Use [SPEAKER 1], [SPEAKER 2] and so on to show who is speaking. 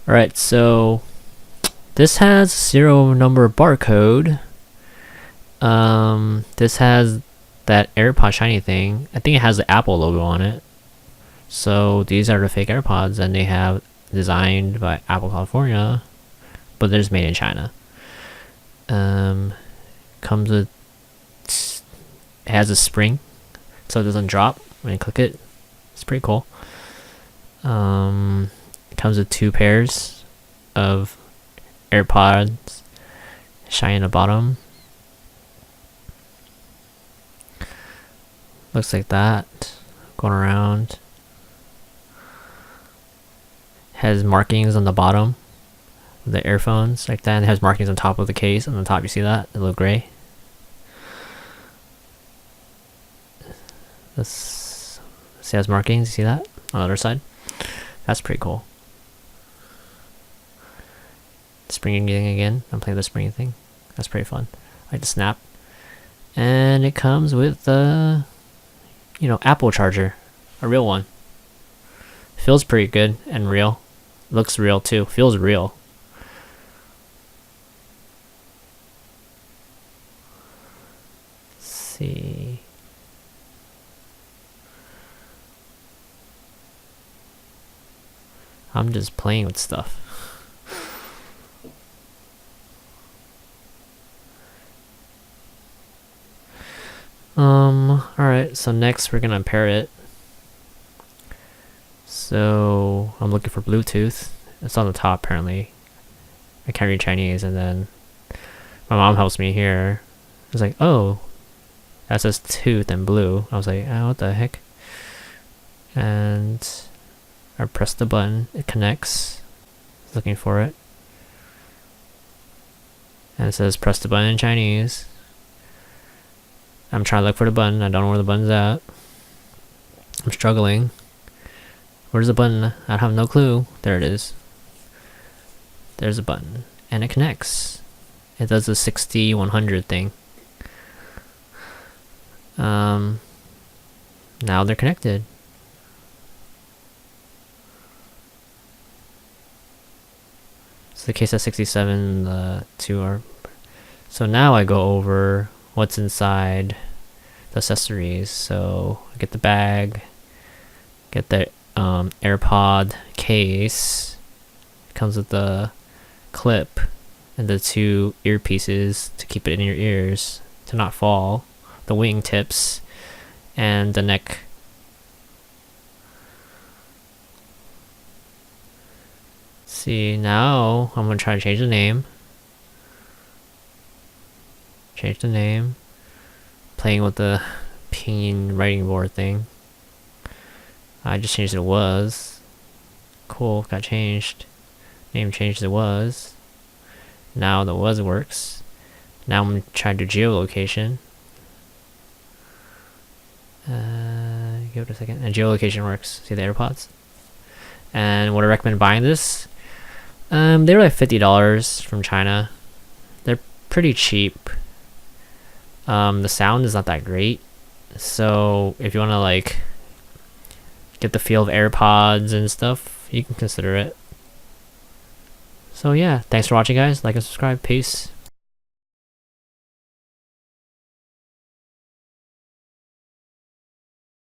[SPEAKER 1] Alright, so this has serial number barcode. This has that AirPod shiny thing. I think it has the Apple logo on it. So these are the fake AirPods, and they have designed by Apple California, but they're just made in China. Comes with, it has a spring, so it doesn't drop when you click it. It's pretty cool. It comes with 2 pairs of AirPods, shiny in the bottom. Looks like that, going around. Has markings on the bottom of the earphones, like that, and it has markings on top of the case. On the top, you see that? A little gray. This has markings, you see that? On the other side. That's pretty cool. Springing thing again. I'm playing the springing thing. That's pretty fun. I like the snap. And it comes with the, Apple charger. A real one. Feels pretty good and real. Looks real too. Feels real. Let's see. I'm just playing with stuff. Alright, so next we're gonna pair it. So I'm looking for Bluetooth. It's on the top apparently. I can't read Chinese, and then my mom helps me here. It's like, oh, that says tooth and blue. I was like, oh, what the heck? And I press the button, it connects. Looking for it. And it says press the button in Chinese. I'm trying to look for the button. I don't know where the button's at. I'm struggling. Where's the button? I have no clue. There it is. There's a button. And it connects. It does the 60-100 thing. Now they're connected. So the case has 67, the 2 are... So now I go over what's inside the accessories. So I get the bag, get the AirPod case. It comes with the clip and the 2 earpieces to keep it in your ears to not fall, the wing tips, and the neck. See, now I'm gonna try to change the name. Change the name. Playing with the pinyin writing board thing. I just changed it was. Cool, got changed. Name changed to was. Now the was works. Now I'm trying to do geolocation. Give it a second. And geolocation works. See the AirPods? And would I recommend buying this? They were like $50 from China. They're pretty cheap. The sound is not that great. So if you want to like get the feel of AirPods and stuff, you can consider it. So yeah, thanks for watching guys. Like and subscribe. Peace.